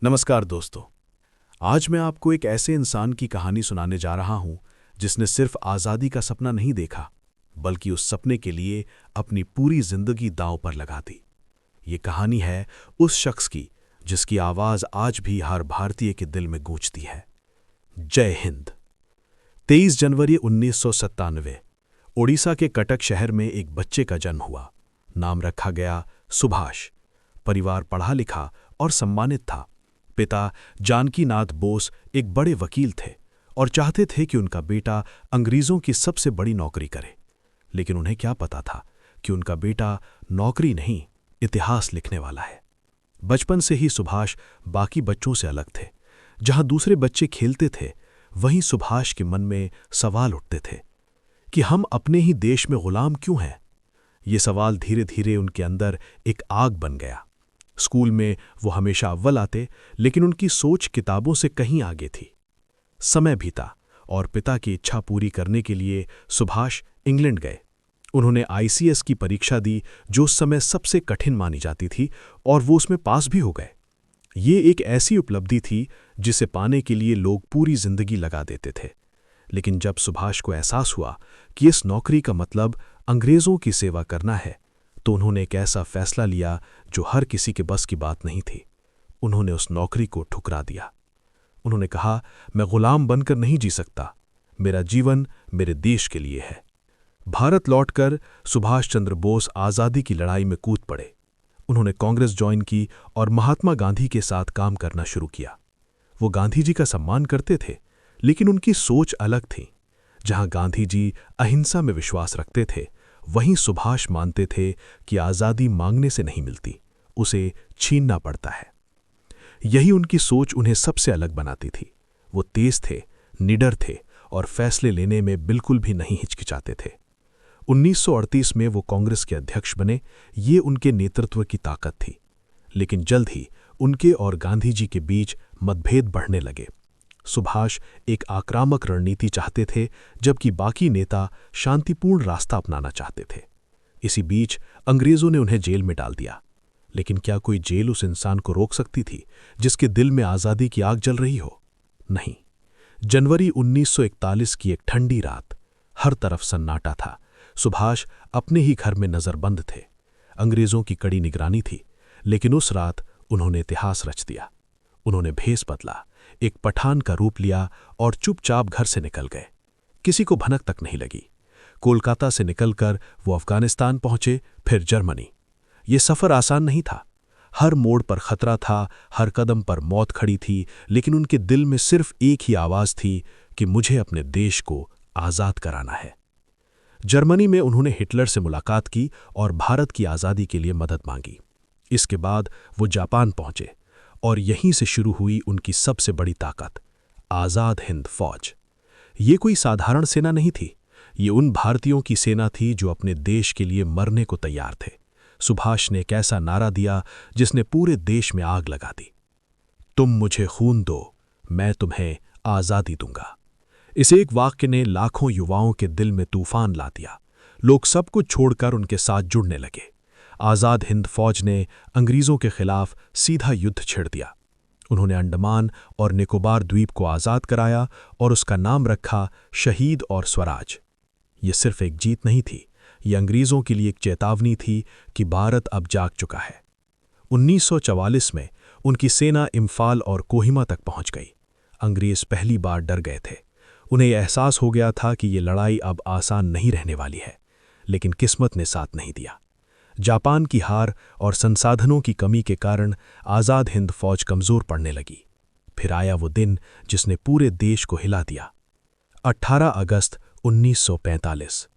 नमस्कार दोस्तों। आज मैं आपको एक ऐसे इंसान की कहानी सुनाने जा रहा हूं जिसने सिर्फ आज़ादी का सपना नहीं देखा, बल्कि उस सपने के लिए अपनी पूरी जिंदगी दांव पर लगा दी। ये कहानी है उस शख्स की जिसकी आवाज़ आज भी हर भारतीय के दिल में गूंजती है। जय हिंद। 23 जनवरी 1997 ओडिशा के कटक शहर में एक बच्चे का जन्म हुआ। नाम रखा गया सुभाष। परिवार पढ़ा लिखा और सम्मानित था। पिता जानकीनाथ बोस एक बड़े वकील थे और चाहते थे कि उनका बेटा अंग्रेज़ों की सबसे बड़ी नौकरी करे। लेकिन उन्हें क्या पता था कि उनका बेटा नौकरी नहीं, इतिहास लिखने वाला है। बचपन से ही सुभाष बाकी बच्चों से अलग थे। जहां दूसरे बच्चे खेलते थे, वहीं सुभाष के मन में सवाल उठते थे कि हम अपने ही देश में गुलाम क्यों हैं। ये सवाल धीरे धीरे उनके अंदर एक आग बन गया। स्कूल में वो हमेशा अव्वल आते, लेकिन उनकी सोच किताबों से कहीं आगे थी। समय बीता और पिता की इच्छा पूरी करने के लिए सुभाष इंग्लैंड गए। उन्होंने आईसीएस की परीक्षा दी, जो उस समय सबसे कठिन मानी जाती थी, और वो उसमें पास भी हो गए। ये एक ऐसी उपलब्धि थी जिसे पाने के लिए लोग पूरी जिंदगी लगा देते थे। लेकिन जब सुभाष को एहसास हुआ कि इस नौकरी का मतलब अंग्रेज़ों की सेवा करना है, तो उन्होंने एक ऐसा फैसला लिया जो हर किसी के बस की बात नहीं थी। उन्होंने उस नौकरी को ठुकरा दिया। उन्होंने कहा, मैं गुलाम बनकर नहीं जी सकता। मेरा जीवन मेरे देश के लिए है। भारत लौटकर सुभाष चंद्र बोस आज़ादी की लड़ाई में कूद पड़े। उन्होंने कांग्रेस ज्वाइन की और महात्मा गांधी के साथ काम करना शुरू किया। वो गांधी जी का सम्मान करते थे, लेकिन उनकी सोच अलग थी। जहां गांधी जी अहिंसा में विश्वास रखते थे, वहीं सुभाष मानते थे कि आज़ादी मांगने से नहीं मिलती, उसे छीनना पड़ता है। यही उनकी सोच उन्हें सबसे अलग बनाती थी। वो तेज थे, निडर थे और फैसले लेने में बिल्कुल भी नहीं हिचकिचाते थे। 1938 में वो कांग्रेस के अध्यक्ष बने। ये उनके नेतृत्व की ताकत थी। लेकिन जल्द ही उनके और गांधी जी के बीच मतभेद बढ़ने लगे। सुभाष एक आक्रामक रणनीति चाहते थे, जबकि बाकी नेता शांतिपूर्ण रास्ता अपनाना चाहते थे। इसी बीच अंग्रेज़ों ने उन्हें जेल में डाल दिया। लेकिन क्या कोई जेल उस इंसान को रोक सकती थी जिसके दिल में आज़ादी की आग जल रही हो? नहीं। जनवरी 1941 की एक ठंडी रात, हर तरफ सन्नाटा था। सुभाष अपने ही घर में नज़रबंद थे। अंग्रेज़ों की कड़ी निगरानी थी, लेकिन उस रात उन्होंने इतिहास रच दिया। उन्होंने भेष बदला, एक पठान का रूप लिया और चुपचाप घर से निकल गए। किसी को भनक तक नहीं लगी। कोलकाता से निकलकर वो अफगानिस्तान पहुंचे, फिर जर्मनी। ये सफ़र आसान नहीं था। हर मोड़ पर खतरा था, हर कदम पर मौत खड़ी थी, लेकिन उनके दिल में सिर्फ एक ही आवाज़ थी कि मुझे अपने देश को आज़ाद कराना है। जर्मनी में उन्होंने हिटलर से मुलाकात की और भारत की आज़ादी के लिए मदद मांगी। इसके बाद वो जापान पहुंचे और यहीं से शुरू हुई उनकी सबसे बड़ी ताकत, आज़ाद हिंद फौज। ये कोई साधारण सेना नहीं थी। ये उन भारतीयों की सेना थी जो अपने देश के लिए मरने को तैयार थे। सुभाष ने एक ऐसा नारा दिया जिसने पूरे देश में आग लगा दी। तुम मुझे खून दो, मैं तुम्हें आज़ादी दूंगा। इस एक वाक्य ने लाखों युवाओं के दिल में तूफान ला दिया। लोग सब कुछ छोड़कर उनके साथ जुड़ने लगे। आज़ाद हिंद फौज ने अंग्रेज़ों के खिलाफ सीधा युद्ध छेड़ दिया। उन्होंने अंडमान और निकोबार द्वीप को आज़ाद कराया और उसका नाम रखा शहीद और स्वराज। ये सिर्फ एक जीत नहीं थी, ये अंग्रेज़ों के लिए एक चेतावनी थी कि भारत अब जाग चुका है। 1944 में उनकी सेना इम्फाल और कोहिमा तक पहुंच गई। अंग्रेज़ पहली बार डर गए थे। उन्हें एहसास हो गया था कि ये लड़ाई अब आसान नहीं रहने वाली है। लेकिन किस्मत ने साथ नहीं दिया। जापान की हार और संसाधनों की कमी के कारण आज़ाद हिंद फौज कमज़ोर पड़ने लगी। फिर आया वो दिन जिसने पूरे देश को हिला दिया। 18 अगस्त 1945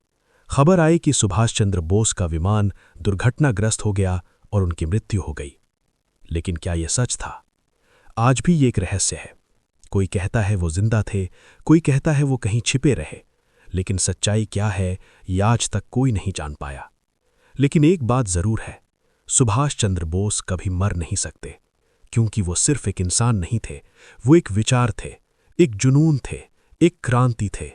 खबर आई कि सुभाष चंद्र बोस का विमान दुर्घटनाग्रस्त हो गया और उनकी मृत्यु हो गई। लेकिन क्या यह सच था? आज भी ये एक रहस्य है। कोई कहता है वो जिंदा थे, कोई कहता है वो कहीं छिपे रहे। लेकिन सच्चाई क्या है, ये आज तक कोई नहीं जान पाया। लेकिन एक बात जरूर है, सुभाष चंद्र बोस कभी मर नहीं सकते, क्योंकि वो सिर्फ एक इंसान नहीं थे, वो एक विचार थे, एक जुनून थे, एक क्रांति थे।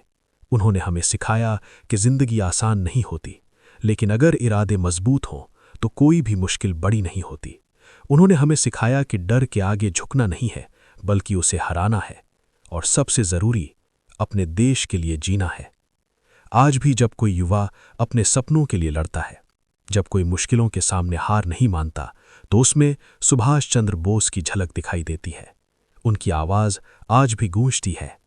उन्होंने हमें सिखाया कि जिंदगी आसान नहीं होती, लेकिन अगर इरादे मजबूत हों तो कोई भी मुश्किल बड़ी नहीं होती। उन्होंने हमें सिखाया कि डर के आगे झुकना नहीं है, बल्कि उसे हराना है, और सबसे जरूरी, अपने देश के लिए जीना है। आज भी जब कोई युवा अपने सपनों के लिए लड़ता है, जब कोई मुश्किलों के सामने हार नहीं मानता, तो उसमें सुभाष चंद्र बोस की झलक दिखाई देती है। उनकी आवाज आज भी गूंजती है,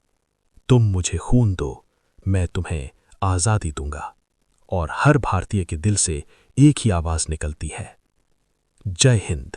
तुम मुझे खून दो, मैं तुम्हें आज़ादी दूंगा। और हर भारतीय के दिल से एक ही आवाज निकलती है, जय हिंद।